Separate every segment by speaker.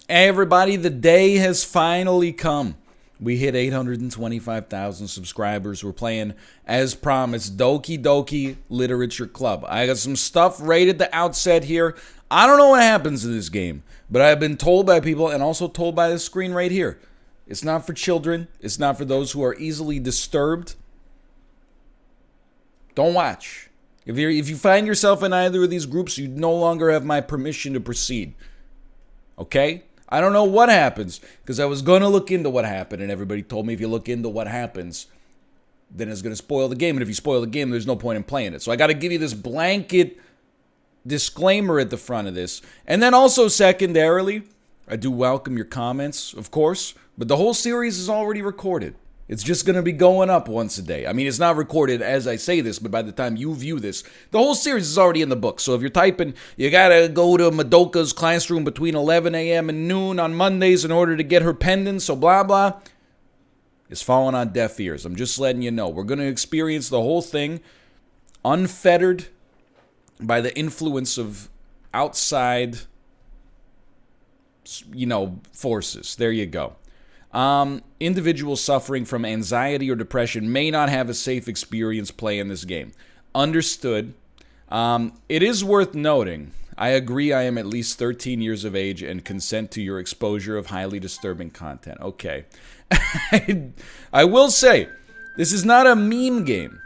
Speaker 1: Hey everybody, the day has finally come. We hit 825,000 subscribers. We're playing, as promised, Doki Doki Literature Club. I got some stuff right at the outset here. I don't know what happens in this game, but I've been told by people and also told by the screen right here. It's not for children. It's not for those who are easily disturbed. Don't watch. If you find yourself in either of these groups, you no longer have my permission to proceed. Okay? I don't know what happens, because I was going to look into what happened, and everybody told me if you look into what happens, then it's going to spoil the game, and if you spoil the game, there's no point in playing it. So I got to give you this blanket disclaimer at the front of this. And then also, secondarily, I do welcome your comments, of course, but the whole series is already recorded. It's just going to be going up once a day. I mean, it's not recorded as I say this, but by the time you view this, the whole series is already in the book. So if you're typing, you got to go to Madoka's classroom between 11 a.m. and noon on Mondays in order to get her pendant, so blah, blah, it's falling on deaf ears. I'm just letting you know. We're going to experience the whole thing unfettered by the influence of outside, forces. There you go. Individuals suffering from anxiety or depression may not have a safe experience playing this game. Understood. It is worth noting, I agree I am at least 13 years of age and consent to your exposure of highly disturbing content. Okay. I will say, this is not a meme game.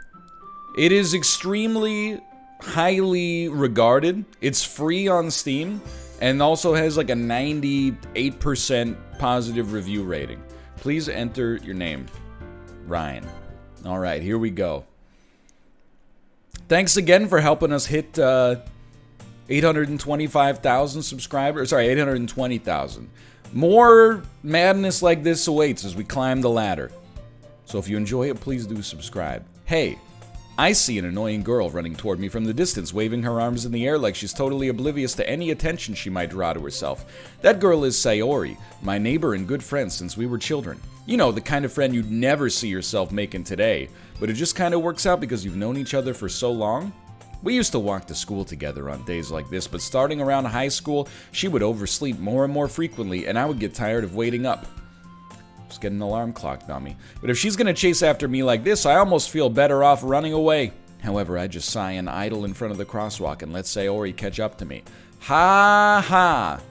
Speaker 1: It is extremely highly regarded. It's free on Steam and also has like a 98% positive review rating. Please enter your name, Ryan. All right, here we go. Thanks again for helping us hit 825,000 subscribers. Sorry, 820,000. More madness like this awaits as we climb the ladder. So if you enjoy it, please do subscribe. Hey, I see an annoying girl running toward me from the distance, waving her arms in the air like she's totally oblivious to any attention she might draw to herself. That girl is Sayori, my neighbor and good friend since we were children. You know, the kind of friend you'd never see yourself making today, but it just kind of works out because you've known each other for so long. We used to walk to school together on days like this, but starting around high school, she would oversleep more and more frequently, and I would get tired of waiting up. Just get an alarm clock on me. But if she's gonna chase after me like this, I almost feel better off running away. However, I just sigh and idle in front of the crosswalk and let Sayori catch up to me. Ha ha!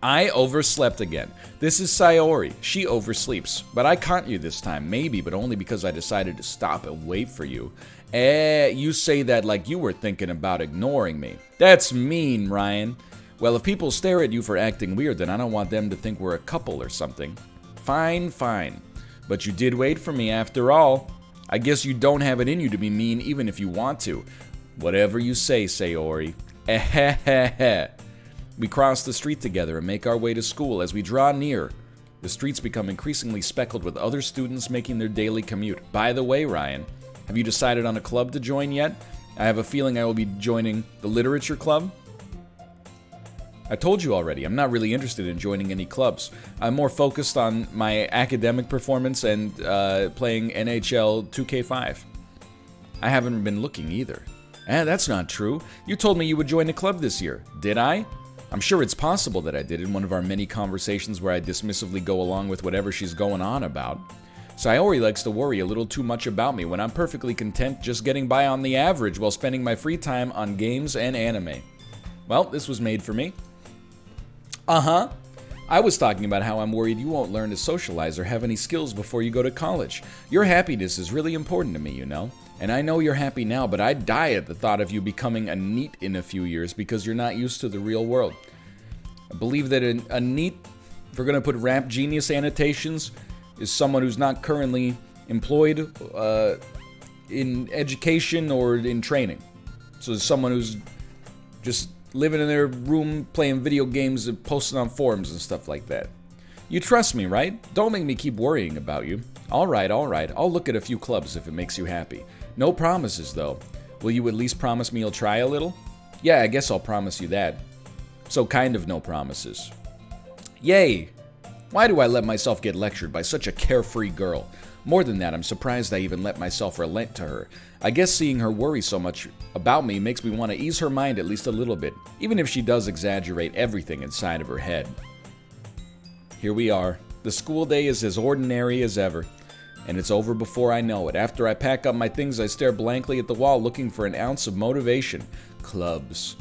Speaker 1: I overslept again. This is Sayori. She oversleeps. But I caught you this time, maybe, but only because I decided to stop and wait for you. You say that like you were thinking about ignoring me. That's mean, Ryan. Well, if people stare at you for acting weird, then I don't want them to think we're a couple or something. Fine, fine. But you did wait for me after all. I guess you don't have it in you to be mean even if you want to. Whatever you say, Sayori. Ehehehe. We cross the street together and make our way to school. As we draw near, the streets become increasingly speckled with other students making their daily commute. By the way, Ryan, have you decided on a club to join yet? I have a feeling I will be joining the literature club. I told you already, I'm not really interested in joining any clubs. I'm more focused on my academic performance and playing NHL 2K5. I haven't been looking either. That's not true. You told me you would join a club this year. Did I? I'm sure it's possible that I did in one of our many conversations where I dismissively go along with whatever she's going on about. Sayori likes to worry a little too much about me when I'm perfectly content just getting by on the average while spending my free time on games and anime. Well, this was made for me. Uh-huh. I was talking about how I'm worried you won't learn to socialize or have any skills before you go to college. Your happiness is really important to me, you know. And I know you're happy now, but I'd die at the thought of you becoming a NEET in a few years because you're not used to the real world. I believe that a NEET, if we're going to put rap genius annotations, is someone who's not currently employed in education or in training. So it's someone who's just living in their room, playing video games and posting on forums and stuff like that. You trust me, right? Don't make me keep worrying about you. All right. I'll look at a few clubs if it makes you happy. No promises, though. Will you at least promise me you'll try a little? Yeah, I guess I'll promise you that. So kind of no promises. Yay! Why do I let myself get lectured by such a carefree girl? More than that, I'm surprised I even let myself relent to her. I guess seeing her worry so much about me makes me want to ease her mind at least a little bit, even if she does exaggerate everything inside of her head. Here we are. The school day is as ordinary as ever. And it's over before I know it. After I pack up my things, I stare blankly at the wall looking for an ounce of motivation. Clubs.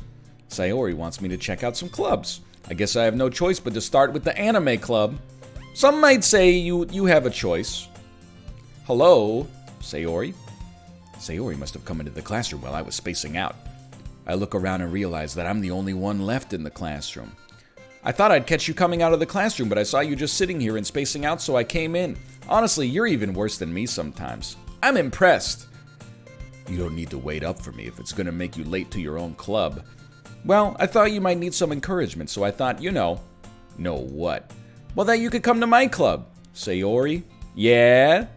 Speaker 1: Sayori wants me to check out some clubs. I guess I have no choice but to start with the anime club. Some might say you have a choice. Hello, Sayori. Sayori must have come into the classroom while I was spacing out. I look around and realize that I'm the only one left in the classroom. I thought I'd catch you coming out of the classroom, but I saw you just sitting here and spacing out, so I came in. Honestly, you're even worse than me sometimes. I'm impressed. You don't need to wait up for me if it's going to make you late to your own club. Well, I thought you might need some encouragement, so I thought, Know what? Well, that you could come to my club. Sayori? Yeah?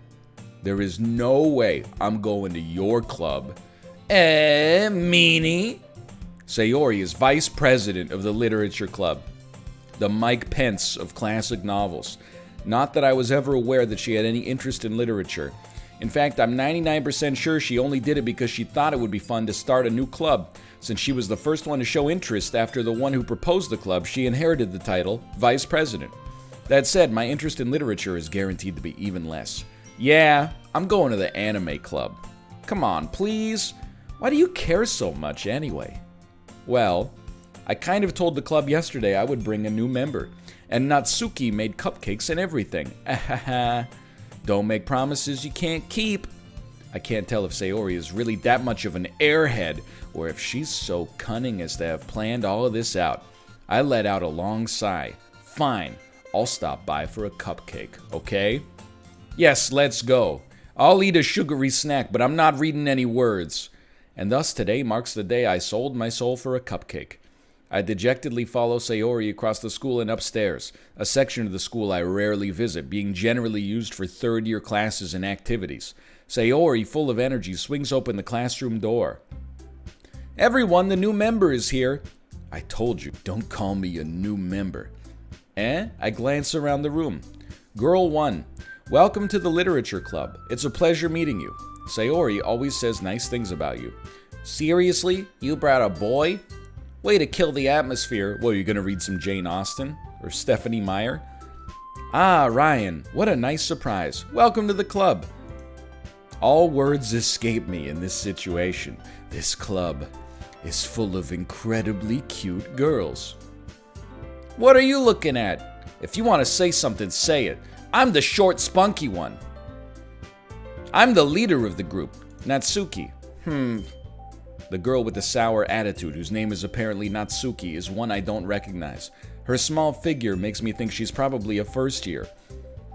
Speaker 1: There is no way I'm going to your club. Meanie? Sayori is vice president of the literature club. The Mike Pence of classic novels. Not that I was ever aware that she had any interest in literature. In fact, I'm 99% sure she only did it because she thought it would be fun to start a new club. Since she was the first one to show interest after the one who proposed the club, she inherited the title, Vice President. That said, my interest in literature is guaranteed to be even less. Yeah, I'm going to the anime club. Come on, please. Why do you care so much anyway? Well, I kind of told the club yesterday I would bring a new member, and Natsuki made cupcakes and everything. Don't make promises you can't keep. I can't tell if Sayori is really that much of an airhead, or if she's so cunning as to have planned all of this out. I let out a long sigh. Fine, I'll stop by for a cupcake, okay? Yes, let's go. I'll eat a sugary snack, but I'm not reading any words. And thus today marks the day I sold my soul for a cupcake. I dejectedly follow Sayori across the school and upstairs, a section of the school I rarely visit, being generally used for third-year classes and activities. Sayori, full of energy, swings open the classroom door. Everyone, the new member is here. I told you, don't call me a new member. I glance around the room. Girl 1, welcome to the literature club. It's a pleasure meeting you. Sayori always says nice things about you. Seriously? You brought a boy? Way to kill the atmosphere. What, are you going to read some Jane Austen? Or Stephanie Meyer? Ah, Ryan, what a nice surprise. Welcome to the club. All words escape me in this situation. This club is full of incredibly cute girls. What are you looking at? If you want to say something, say it. I'm the short, spunky one. I'm the leader of the group, Natsuki. The girl with the sour attitude, whose name is apparently Natsuki, is one I don't recognize. Her small figure makes me think she's probably a first year.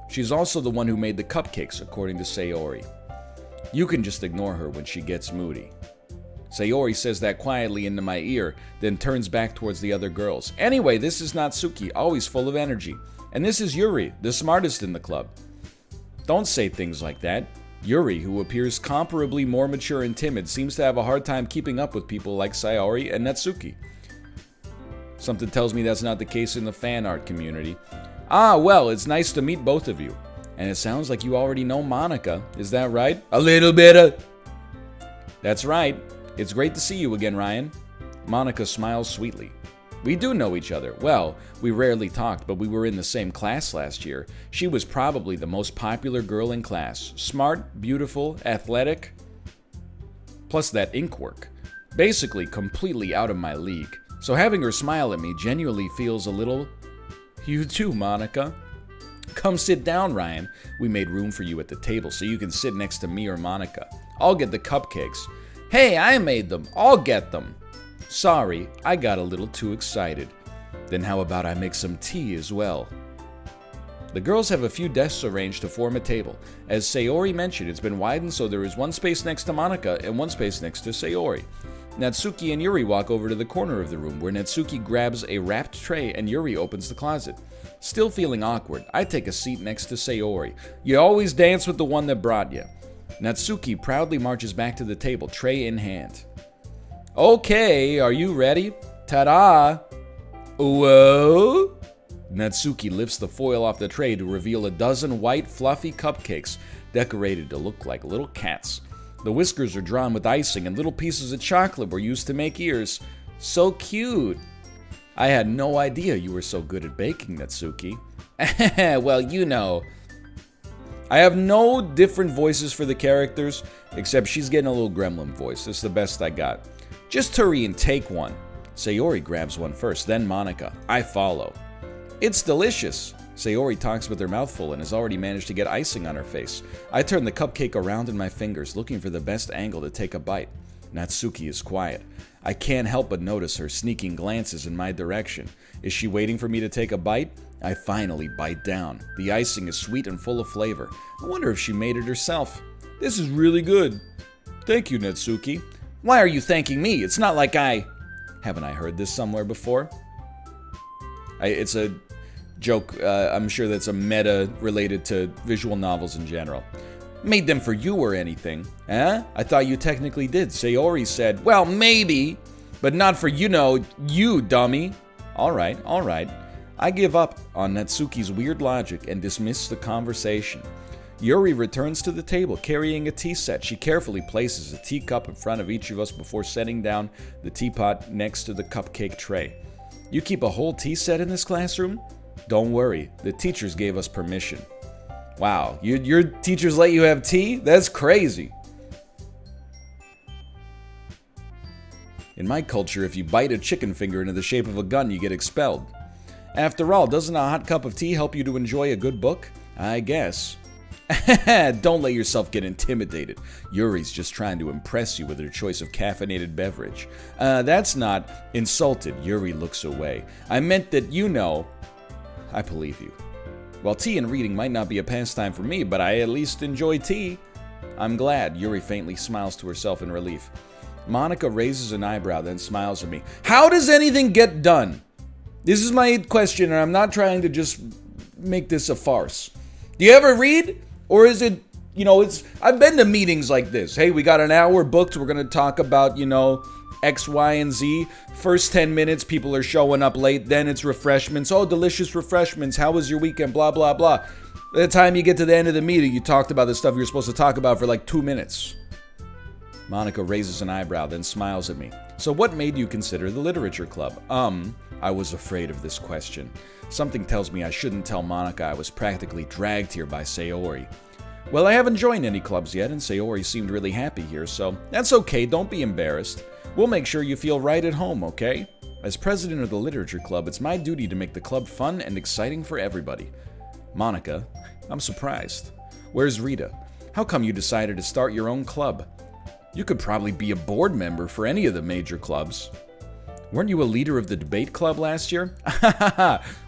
Speaker 1: She's also the one who made the cupcakes, according to Sayori. You can just ignore her when she gets moody. Sayori says that quietly into my ear, then turns back towards the other girls. Anyway, this is Natsuki, always full of energy. And this is Yuri, the smartest in the club. Don't say things like that. Yuri, who appears comparably more mature and timid, seems to have a hard time keeping up with people like Sayori and Natsuki. Something tells me that's not the case in the fan art community. Ah, well, it's nice to meet both of you. And it sounds like you already know Monica. Is that right? A little bit of... That's right. It's great to see you again, Ryan. Monica smiles sweetly. We do know each other. Well, we rarely talked, but we were in the same class last year. She was probably the most popular girl in class. Smart, beautiful, athletic, plus that ink work. Basically, completely out of my league. So having her smile at me genuinely feels a little... You too, Monica. Come sit down, Ryan. We made room for you at the table so you can sit next to me or Monica. I'll get the cupcakes. Hey, I made them. I'll get them. Sorry, I got a little too excited. Then how about I make some tea as well? The girls have a few desks arranged to form a table. As Sayori mentioned, it's been widened so there is one space next to Monica and one space next to Sayori. Natsuki and Yuri walk over to the corner of the room where Natsuki grabs a wrapped tray and Yuri opens the closet. Still feeling awkward, I take a seat next to Sayori. You always dance with the one that brought you. Natsuki proudly marches back to the table, tray in hand. Okay, are you ready? Ta-da! Whoa! Natsuki lifts the foil off the tray to reveal a dozen white, fluffy cupcakes decorated to look like little cats. The whiskers are drawn with icing and little pieces of chocolate were used to make ears. So cute! I had no idea you were so good at baking, Natsuki. Well, you know. I have no different voices for the characters, except she's getting a little gremlin voice. This is the best I got. Just hurry and take one. Sayori grabs one first, then Monica. I follow. It's delicious. Sayori talks with her mouth full and has already managed to get icing on her face. I turn the cupcake around in my fingers, looking for the best angle to take a bite. Natsuki is quiet. I can't help but notice her sneaking glances in my direction. Is she waiting for me to take a bite? I finally bite down. The icing is sweet and full of flavor. I wonder if she made it herself. This is really good. Thank you, Natsuki. Why are you thanking me? It's not like Haven't I heard this somewhere before? It's a joke, I'm sure that's a meta related to visual novels in general. Made them for you or anything. Eh? I thought you technically did. Sayori said, well, maybe, but not for you, dummy. Alright. I give up on Natsuki's weird logic and dismiss the conversation. Yuri returns to the table carrying a tea set. She carefully places a teacup in front of each of us before setting down the teapot next to the cupcake tray. You keep a whole tea set in this classroom? Don't worry, the teachers gave us permission. Wow, your teachers let you have tea? That's crazy. In my culture, if you bite a chicken finger into the shape of a gun, you get expelled. After all, doesn't a hot cup of tea help you to enjoy a good book? I guess. Don't let yourself get intimidated. Yuri's just trying to impress you with her choice of caffeinated beverage. That's not insulted. Yuri looks away. I meant that I believe you. While tea and reading might not be a pastime for me, but I at least enjoy tea. I'm glad. Yuri faintly smiles to herself in relief. Monica raises an eyebrow, then smiles at me. How does anything get done? This is my question, and I'm not trying to just make this a farce. Do you ever read? Or is it, I've been to meetings like this. Hey, we got an hour booked. We're going to talk about, X, Y, and Z. First 10 minutes, people are showing up late. Then it's refreshments. Oh, delicious refreshments. How was your weekend? Blah, blah, blah. By the time you get to the end of the meeting, you talked about the stuff you're supposed to talk about for like 2 minutes. Monica raises an eyebrow, then smiles at me. So what made you consider the literature club? I was afraid of this question. Something tells me I shouldn't tell Monica I was practically dragged here by Sayori. Well, I haven't joined any clubs yet, and Sayori seemed really happy here, so that's okay, don't be embarrassed. We'll make sure you feel right at home, okay? As president of the literature club, it's my duty to make the club fun and exciting for everybody. Monica, I'm surprised. Where's Rita? How come you decided to start your own club? You could probably be a board member for any of the major clubs. Weren't you a leader of the debate club last year?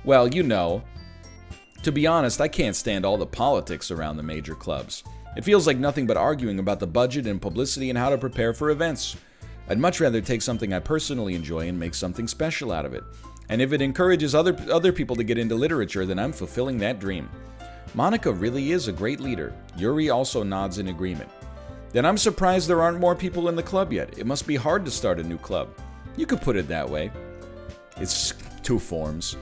Speaker 1: Well, To be honest, I can't stand all the politics around the major clubs. It feels like nothing but arguing about the budget and publicity and how to prepare for events. I'd much rather take something I personally enjoy and make something special out of it. And if it encourages other people to get into literature, then I'm fulfilling that dream. Monica really is a great leader. Yuri also nods in agreement. Then I'm surprised there aren't more people in the club yet. It must be hard to start a new club. You could put it that way. It's two forms.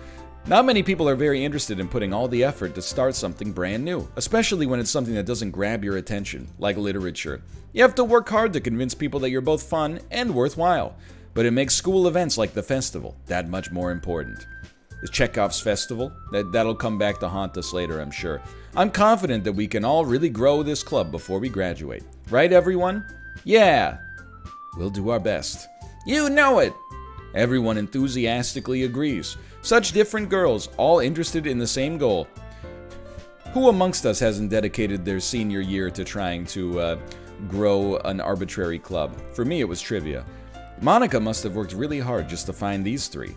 Speaker 1: Not many people are very interested in putting all the effort to start something brand new, especially when it's something that doesn't grab your attention, like literature. You have to work hard to convince people that you're both fun and worthwhile, but it makes school events like the festival that much more important. The Chekhov's Festival, that'll come back to haunt us later, I'm sure. I'm confident that we can all really grow this club before we graduate. Right, everyone? Yeah. We'll do our best. You know it! Everyone enthusiastically agrees. Such different girls, all interested in the same goal. Who amongst us hasn't dedicated their senior year to trying to grow an arbitrary club? For me, it was trivia. Monica must have worked really hard just to find these three.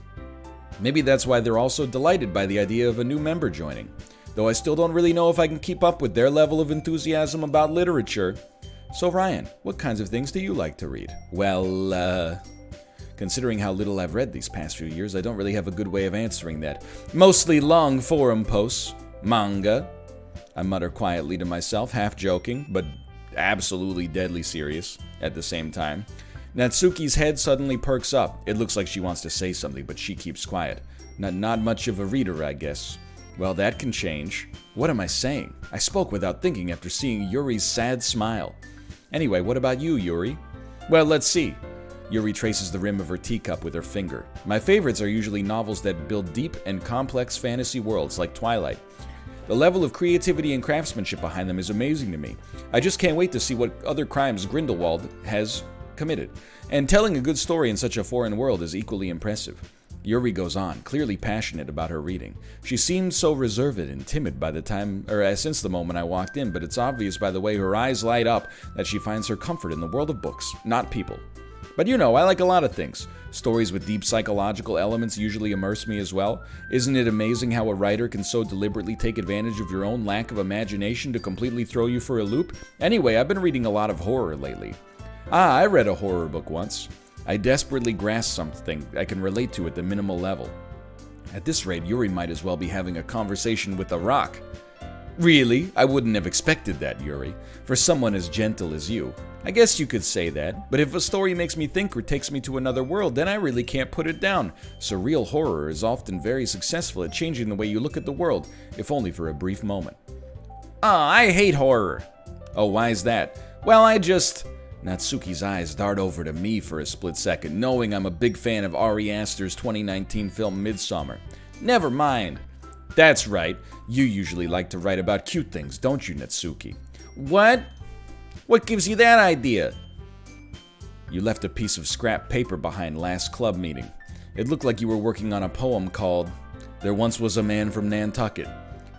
Speaker 1: Maybe that's why they're all so delighted by the idea of a new member joining. Though I still don't really know if I can keep up with their level of enthusiasm about literature. So Ryan, what kinds of things do you like to read? Well, considering how little I've read these past few years, I don't really have a good way of answering that. Mostly long forum posts, manga. I mutter quietly to myself, half joking, but absolutely deadly serious at the same time. Natsuki's head suddenly perks up. It looks like she wants to say something, but she keeps quiet. Not much of a reader, I guess. Well, that can change. What am I saying? I spoke without thinking after seeing Yuri's sad smile. Anyway, what about you, Yuri? Well, let's see. Yuri traces the rim of her teacup with her finger. My favorites are usually novels that build deep and complex fantasy worlds like Twilight. The level of creativity and craftsmanship behind them is amazing to me. I just can't wait to see what other crimes Grindelwald has committed. And telling a good story in such a foreign world is equally impressive. Yuri goes on, clearly passionate about her reading. She seemed so reserved and timid since the moment I walked in, but it's obvious by the way her eyes light up that she finds her comfort in the world of books, not people. But you know, I like a lot of things. Stories with deep psychological elements usually immerse me as well. Isn't it amazing how a writer can so deliberately take advantage of your own lack of imagination to completely throw you for a loop? Anyway, I've been reading a lot of horror lately. I read a horror book once. I desperately grasp something I can relate to at the minimal level. At this rate, Yuri might as well be having a conversation with a rock. Really? I wouldn't have expected that, Yuri. For someone as gentle as you. I guess you could say that, but if a story makes me think or takes me to another world, then I really can't put it down. Surreal horror is often very successful at changing the way you look at the world, if only for a brief moment. I hate horror. Oh, why is that? Well, Natsuki's eyes dart over to me for a split second, knowing I'm a big fan of Ari Aster's 2019 film Midsommar. Never mind. That's right, you usually like to write about cute things, don't you, Natsuki? What? What gives you that idea? You left a piece of scrap paper behind last club meeting. It looked like you were working on a poem called There Once Was a Man from Nantucket.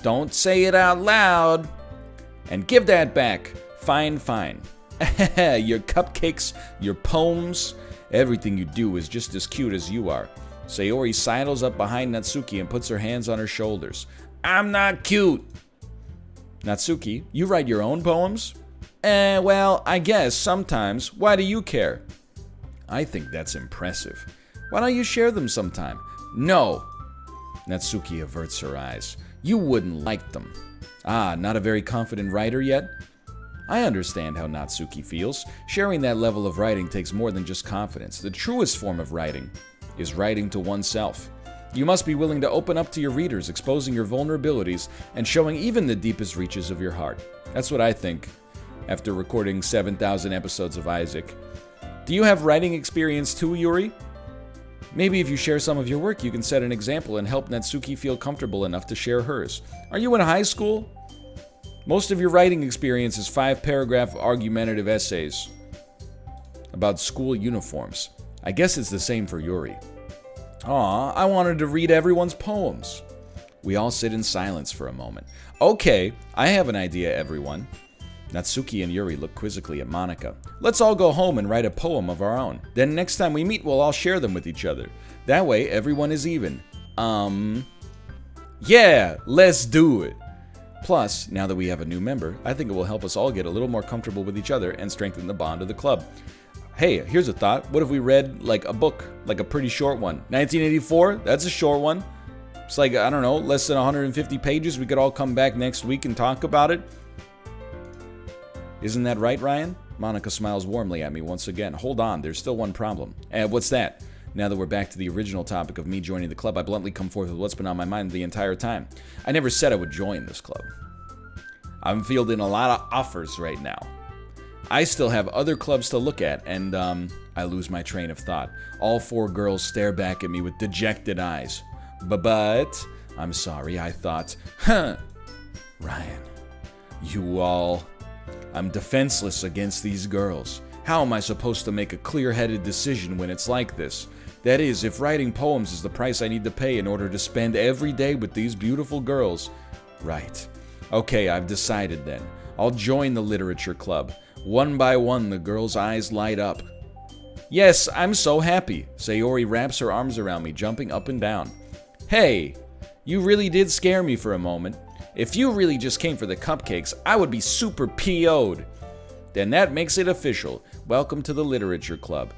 Speaker 1: Don't say it out loud. And give that back. Fine. Your cupcakes, your poems, everything you do is just as cute as you are. Sayori sidles up behind Natsuki and puts her hands on her shoulders. I'm not cute. Natsuki, you write your own poems? Well, I guess sometimes. Why do you care? I think that's impressive. Why don't you share them sometime? No. Natsuki averts her eyes. You wouldn't like them. Not a very confident writer yet? I understand how Natsuki feels. Sharing that level of writing takes more than just confidence. The truest form of writing is writing to oneself. You must be willing to open up to your readers, exposing your vulnerabilities and showing even the deepest reaches of your heart. That's what I think after recording 7,000 episodes of Isaac. Do you have writing experience too, Yuri? Maybe if you share some of your work, you can set an example and help Natsuki feel comfortable enough to share hers. Are you in high school? Most of your writing experience is 5-paragraph argumentative essays about school uniforms. I guess it's the same for Yuri. I wanted to read everyone's poems. We all sit in silence for a moment. Okay, I have an idea, everyone. Natsuki and Yuri look quizzically at Monika. Let's all go home and write a poem of our own. Then next time we meet, we'll all share them with each other. That way, everyone is even. Yeah, let's do it. Plus, now that we have a new member, I think it will help us all get a little more comfortable with each other and strengthen the bond of the club. Hey, here's a thought. What if we read, a book, a pretty short one? 1984? That's a short one. It's less than 150 pages. We could all come back next week and talk about it. Isn't that right, Ryan? Monika smiles warmly at me once again. Hold on, there's still one problem. What's that? Now that we're back to the original topic of me joining the club, I bluntly come forth with what's been on my mind the entire time. I never said I would join this club. I'm fielding a lot of offers right now. I still have other clubs to look at, and I lose my train of thought. All 4 girls stare back at me with dejected eyes. But, I'm sorry, I thought, Ryan, I'm defenseless against these girls. How am I supposed to make a clear-headed decision when it's like this? That is, if writing poems is the price I need to pay in order to spend every day with these beautiful girls. Right. Okay, I've decided then. I'll join the literature club. One by one, the girls' eyes light up. Yes, I'm so happy. Sayori wraps her arms around me, jumping up and down. Hey, you really did scare me for a moment. If you really just came for the cupcakes, I would be super PO'd. Then that makes it official. Welcome to the literature club.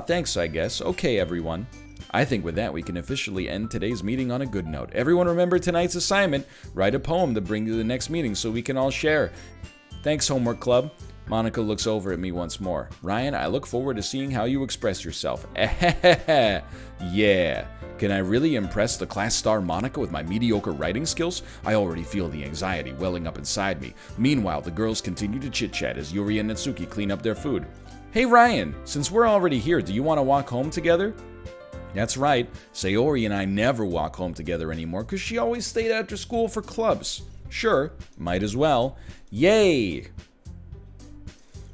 Speaker 1: Thanks, I guess. Okay, everyone. I think with that, we can officially end today's meeting on a good note. Everyone remember tonight's assignment. Write a poem to bring to the next meeting so we can all share. Thanks, Homework Club. Monika looks over at me once more. Ryan, I look forward to seeing how you express yourself. Yeah. Can I really impress the class star Monika with my mediocre writing skills? I already feel the anxiety welling up inside me. Meanwhile, the girls continue to chit-chat as Yuri and Natsuki clean up their food. Hey Ryan, since we're already here, do you want to walk home together? That's right, Sayori and I never walk home together anymore because she always stayed after school for clubs. Sure, might as well. Yay!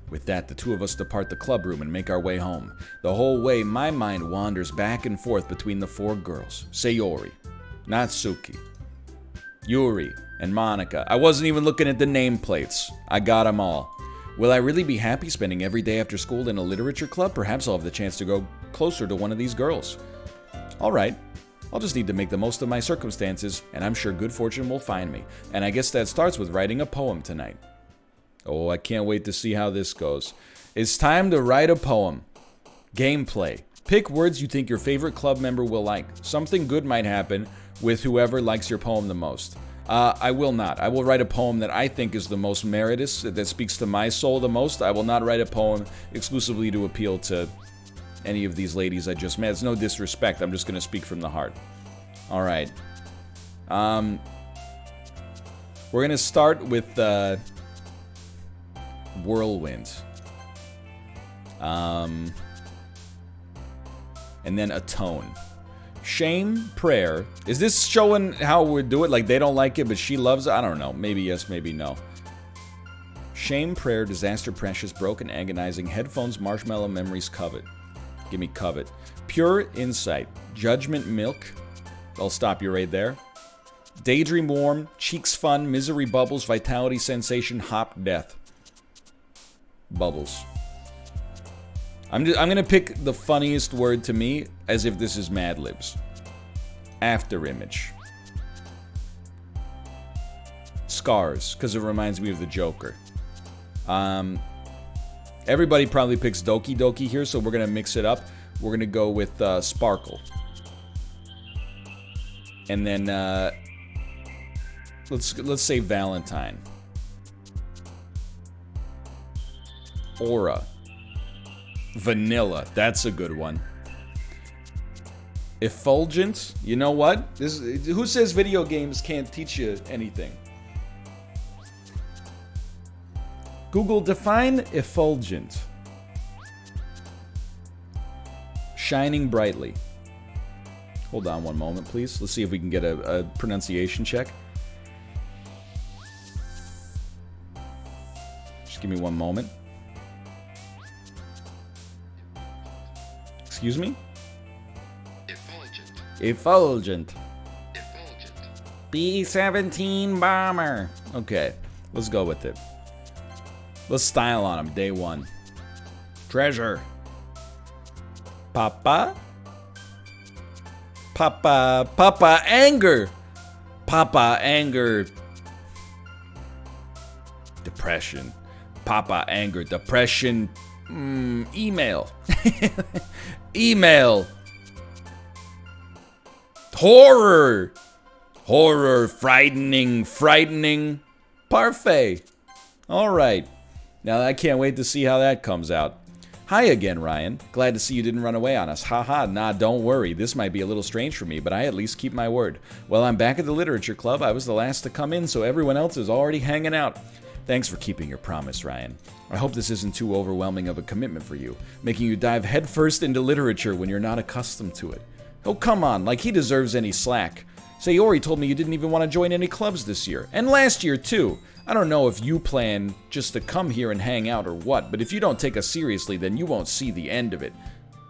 Speaker 1: With that, the two of us depart the clubroom and make our way home. The whole way, my mind wanders back and forth between the four girls. Sayori, Natsuki, Yuri, and Monika. I wasn't even looking at the nameplates. I got them all. Will I really be happy spending every day after school in a literature club? Perhaps I'll have the chance to go closer to one of these girls. Alright, I'll just need to make the most of my circumstances, and I'm sure good fortune will find me. And I guess that starts with writing a poem tonight. Oh, I can't wait to see how this goes. It's time to write a poem. Gameplay. Pick words you think your favorite club member will like. Something good might happen with whoever likes your poem the most. I will not. I will write a poem that I think is the most meritorious, that speaks to my soul the most. I will not write a poem exclusively to appeal to any of these ladies I just met. It's no disrespect. I'm just going to speak from the heart. All right. We're going to start with Whirlwind. And then Atone. Shame, prayer. Is this showing how we do it? Like they don't like it, but she loves it? I don't know. Maybe yes, maybe no. Shame, prayer, disaster, precious, broken, agonizing, headphones, marshmallow, memories, covet. Give me covet. Pure insight. Judgment, milk. I'll stop you right there. Daydream, warm. Cheeks, fun. Misery, bubbles. Vitality, sensation. Hop, death. Bubbles. I'm gonna pick the funniest word to me, as if this is Mad Libs. After image. Scars, because it reminds me of the Joker. Everybody probably picks Doki Doki here, so we're gonna mix it up. We're gonna go with Sparkle. And then let's say Valentine. Aura. Vanilla. That's a good one. Effulgent. You know what? Who says video games can't teach you anything? Google, define effulgent. Shining brightly. Hold on one moment, please. Let's see if we can get a pronunciation check. Just give me one moment. Excuse me?
Speaker 2: Effulgent.
Speaker 1: Effulgent.
Speaker 2: Effulgent.
Speaker 1: B-17 bomber. Okay, let's go with it. Let's style on him, day one. Treasure. Papa. Papa. Papa anger. Papa anger. Depression. Papa anger. Depression. Email. Email. Horror. Horror. Frightening. Parfait. Alright. Now I can't wait to see how that comes out. Hi again, Ryan. Glad to see you didn't run away on us. Haha, nah, don't worry. This might be a little strange for me, but I at least keep my word. Well, I'm back at the literature club. I was the last to come in, so everyone else is already hanging out. Thanks for keeping your promise, Ryan. I hope this isn't too overwhelming of a commitment for you, making you dive headfirst into literature when you're not accustomed to it. Oh, come on, like he deserves any slack. Sayori told me you didn't even want to join any clubs this year, and last year too. I don't know if you plan just to come here and hang out or what, but if you don't take us seriously, then you won't see the end of it.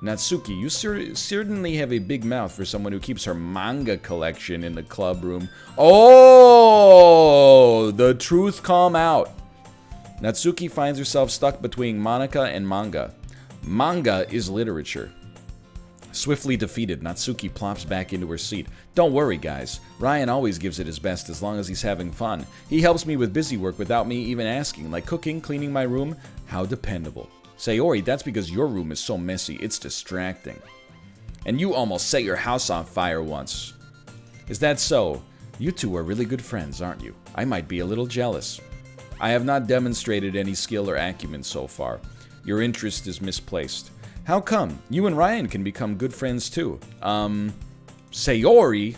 Speaker 1: Natsuki, you certainly have a big mouth for someone who keeps her manga collection in the club room. Oh, the truth come out. Natsuki finds herself stuck between Monika and manga. Manga is literature. Swiftly defeated, Natsuki plops back into her seat. Don't worry, guys. Ryan always gives it his best as long as he's having fun. He helps me with busy work without me even asking, like cooking, cleaning my room. How dependable. Sayori, that's because your room is so messy, it's distracting. And you almost set your house on fire once. Is that so? You two are really good friends, aren't you? I might be a little jealous. I have not demonstrated any skill or acumen so far. Your interest is misplaced. How come? You and Ryan can become good friends too. Sayori?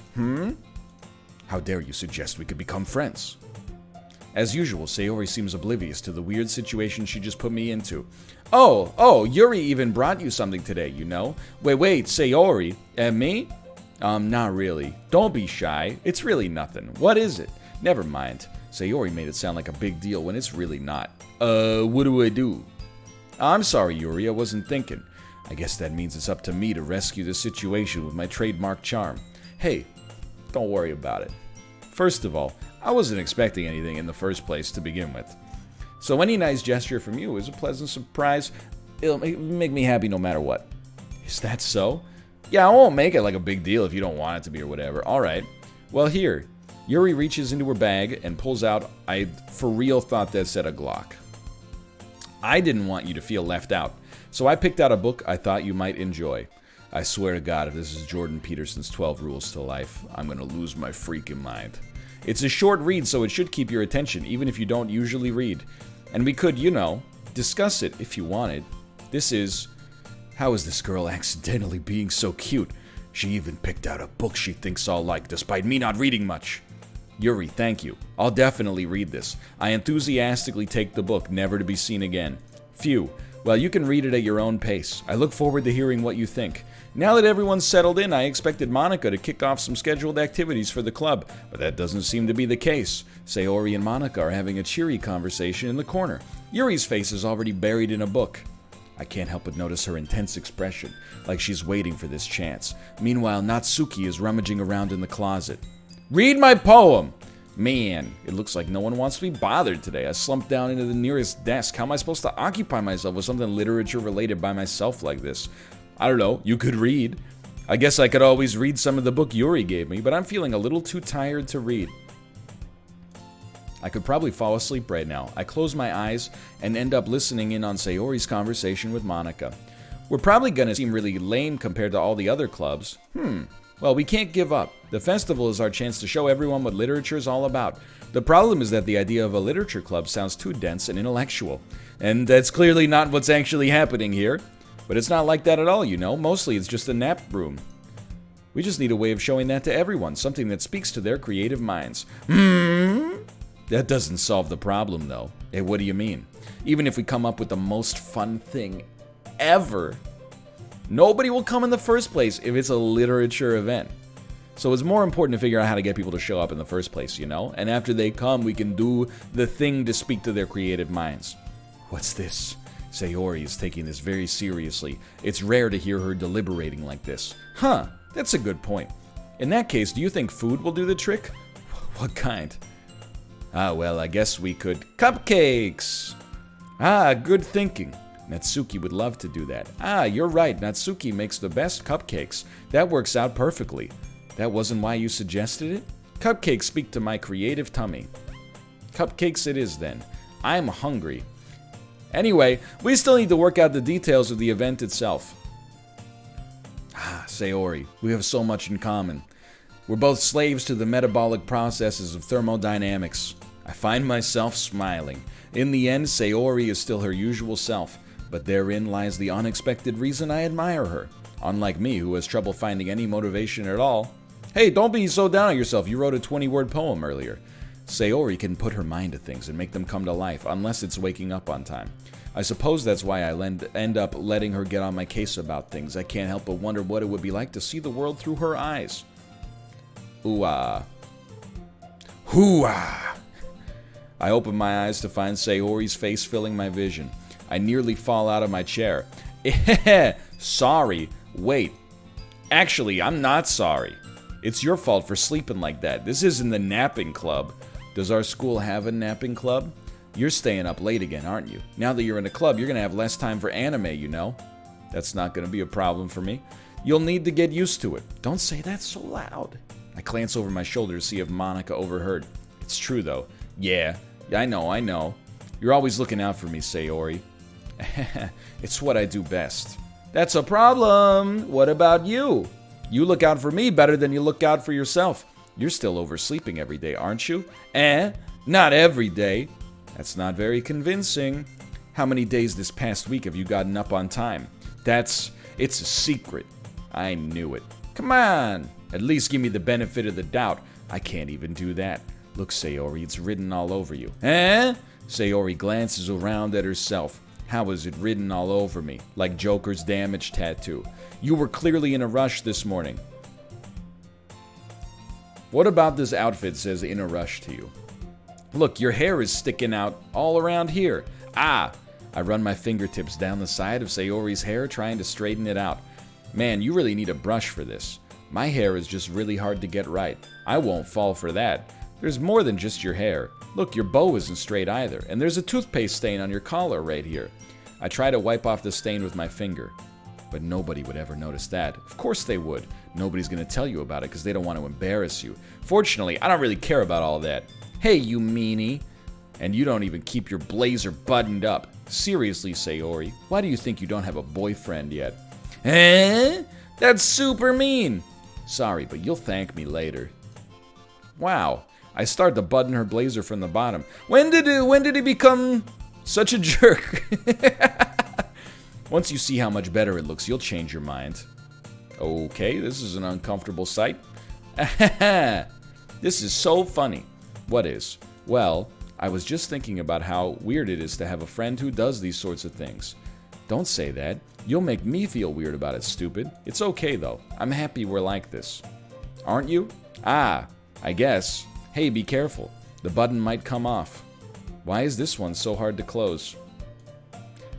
Speaker 1: How dare you suggest we could become friends? As usual, Sayori seems oblivious to the weird situation she just put me into. Oh, Yuri even brought you something today, you know? Wait, Sayori? And me? Not really. Don't be shy. It's really nothing. What is it? Never mind. Sayori made it sound like a big deal when it's really not. What do I do? I'm sorry, Yuri, I wasn't thinking. I guess that means it's up to me to rescue the situation with my trademark charm. Hey, don't worry about it. First of all, I wasn't expecting anything in the first place to begin with. So any nice gesture from you is a pleasant surprise. It'll make me happy no matter what. Is that so? Yeah, I won't make it like a big deal if you don't want it to be or whatever. Alright. Well, here. Yuri reaches into her bag and pulls out, I for real thought that said a Glock. I didn't want you to feel left out, so I picked out a book I thought you might enjoy. I swear to God, if this is Jordan Peterson's 12 Rules to Life, I'm gonna lose my freaking mind. It's a short read, so it should keep your attention, even if you don't usually read. And we could, discuss it if you wanted. This is... How is this girl accidentally being so cute? She even picked out a book she thinks I'll like, despite me not reading much. Yuri, thank you. I'll definitely read this. I enthusiastically take the book, never to be seen again. Phew. Well, you can read it at your own pace. I look forward to hearing what you think. Now that everyone's settled in, I expected Monica to kick off some scheduled activities for the club, but that doesn't seem to be the case. Sayori and Monica are having a cheery conversation in the corner. Yuri's face is already buried in a book. I can't help but notice her intense expression, like she's waiting for this chance. Meanwhile, Natsuki is rummaging around in the closet. Read my poem! Man, it looks like no one wants to be bothered today. I slumped down into the nearest desk. How am I supposed to occupy myself with something literature related by myself like this? I don't know, you could read. I guess I could always read some of the book Yuri gave me, but I'm feeling a little too tired to read. I could probably fall asleep right now. I close my eyes and end up listening in on Sayori's conversation with Monica. We're probably gonna seem really lame compared to all the other clubs. Well, we can't give up. The festival is our chance to show everyone what literature is all about. The problem is that the idea of a literature club sounds too dense and intellectual. And that's clearly not what's actually happening here. But it's not like that at all, Mostly it's just a nap room. We just need a way of showing that to everyone, something that speaks to their creative minds. That doesn't solve the problem, though. Hey, what do you mean? Even if we come up with the most fun thing ever, nobody will come in the first place if it's a literature event. So it's more important to figure out how to get people to show up in the first place, And after they come, we can do the thing to speak to their creative minds. What's this? Sayori is taking this very seriously. It's rare to hear her deliberating like this. That's a good point. In that case, do you think food will do the trick? What kind? Well, I guess we could... Cupcakes! Good thinking. Natsuki would love to do that. You're right. Natsuki makes the best cupcakes. That works out perfectly. That wasn't why you suggested it? Cupcakes speak to my creative tummy. Cupcakes it is, then. I'm hungry. Anyway, we still need to work out the details of the event itself. Sayori, we have so much in common. We're both slaves to the metabolic processes of thermodynamics. I find myself smiling. In the end, Sayori is still her usual self, but therein lies the unexpected reason I admire her. Unlike me, who has trouble finding any motivation at all. Hey, don't be so down on yourself. You wrote a 20-word poem earlier. Sayori can put her mind to things and make them come to life, unless it's waking up on time. I suppose that's why I end up letting her get on my case about things. I can't help but wonder what it would be like to see the world through her eyes. Ooh-ah. Hoo-ah. I open my eyes to find Sayori's face filling my vision. I nearly fall out of my chair. Sorry. Wait. Actually, I'm not sorry. It's your fault for sleeping like that. This isn't the napping club. Does our school have a napping club? You're staying up late again, aren't you? Now that you're in a club, you're gonna have less time for anime, That's not gonna be a problem for me. You'll need to get used to it. Don't say that so loud. I glance over my shoulder to see if Monica overheard. It's true, though. Yeah, I know. You're always looking out for me, Sayori. It's what I do best. That's a problem. What about you? You look out for me better than you look out for yourself. You're still oversleeping every day, aren't you? Not every day. That's not very convincing. How many days this past week have you gotten up on time? It's a secret. I knew it. Come on. At least give me the benefit of the doubt. I can't even do that. Look, Sayori, it's written all over you. Eh? Sayori glances around at herself. How is it written all over me? Like Joker's damage tattoo. You were clearly in a rush this morning. What about this outfit says in a rush to you? Look, your hair is sticking out all around here. Ah! I run my fingertips down the side of Sayori's hair, trying to straighten it out. Man, you really need a brush for this. My hair is just really hard to get right. I won't fall for that. There's more than just your hair. Look, your bow isn't straight either, and there's a toothpaste stain on your collar right here. I try to wipe off the stain with my finger. But nobody would ever notice that. Of course they would. Nobody's going to tell you about it because they don't want to embarrass you. Fortunately, I don't really care about all that. Hey, you meanie. And you don't even keep your blazer buttoned up. Seriously, Sayori, why do you think you don't have a boyfriend yet? Eh? That's super mean. Sorry, but you'll thank me later. Wow. I start to button her blazer from the bottom. When did he become such a jerk? Once you see how much better it looks, you'll change your mind. Okay, this is an uncomfortable sight. This is so funny. What is? Well, I was just thinking about how weird it is to have a friend who does these sorts of things. Don't say that. You'll make me feel weird about it, stupid. It's okay, though. I'm happy we're like this. Aren't you? Ah, I guess. Hey, be careful. The button might come off. Why is this one so hard to close?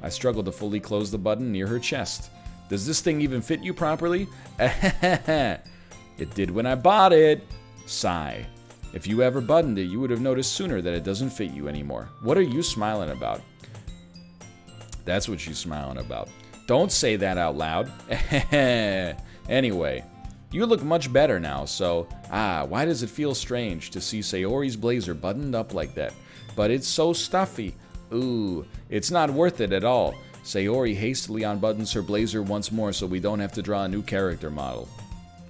Speaker 1: I struggle to fully close the button near her chest. Does this thing even fit you properly? It did when I bought it. Sigh. If you ever buttoned it, you would have noticed sooner that it doesn't fit you anymore. What are you smiling about? That's what she's smiling about. Don't say that out loud. Anyway, you look much better now, so... why does it feel strange to see Sayori's blazer buttoned up like that? But it's so stuffy. Ooh, it's not worth it at all. Sayori hastily unbuttons her blazer once more so we don't have to draw a new character model.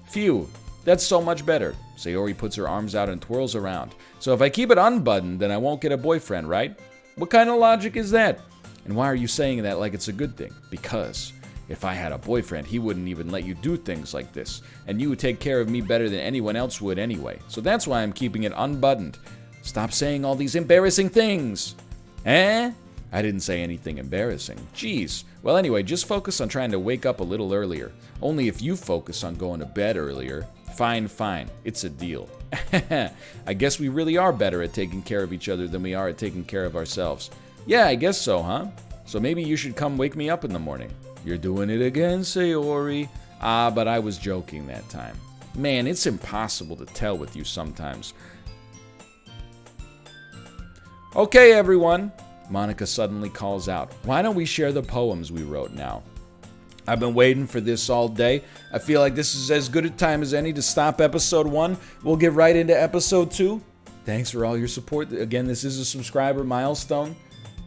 Speaker 1: Phew, that's so much better. Sayori puts her arms out and twirls around. So if I keep it unbuttoned, then I won't get a boyfriend, right? What kind of logic is that? And why are you saying that like it's a good thing? Because if I had a boyfriend, he wouldn't even let you do things like this. And you would take care of me better than anyone else would anyway. So that's why I'm keeping it unbuttoned. Stop saying all these embarrassing things. Eh? I didn't say anything embarrassing. Jeez. Well, anyway, just focus on trying to wake up a little earlier. Only if you focus on going to bed earlier. Fine. It's a deal. I guess we really are better at taking care of each other than we are at taking care of ourselves. Yeah, I guess so, huh? So maybe you should come wake me up in the morning. You're doing it again, Sayori. But I was joking that time. Man, it's impossible to tell with you sometimes. Okay, everyone. Monica suddenly calls out. Why don't we share the poems we wrote now? I've been waiting for this all day. I feel like this is as good a time as any to stop episode 1. We'll get right into episode 2. Thanks for all your support. Again, this is a subscriber milestone.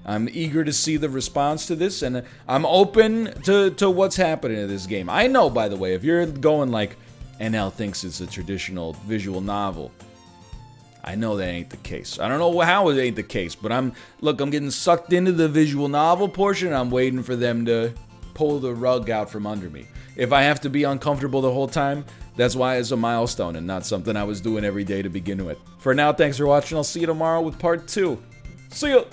Speaker 1: I'm eager to see the response to this, and I'm open to what's happening in this game. I know, by the way, if you're going like, NL thinks it's a traditional visual novel, I know that ain't the case. I don't know how it ain't the case, but I'm getting sucked into the visual novel portion, and I'm waiting for them to pull the rug out from under me. If I have to be uncomfortable the whole time, that's why it's a milestone and not something I was doing every day to begin with. For now, thanks for watching. I'll see you tomorrow with part 2. See ya!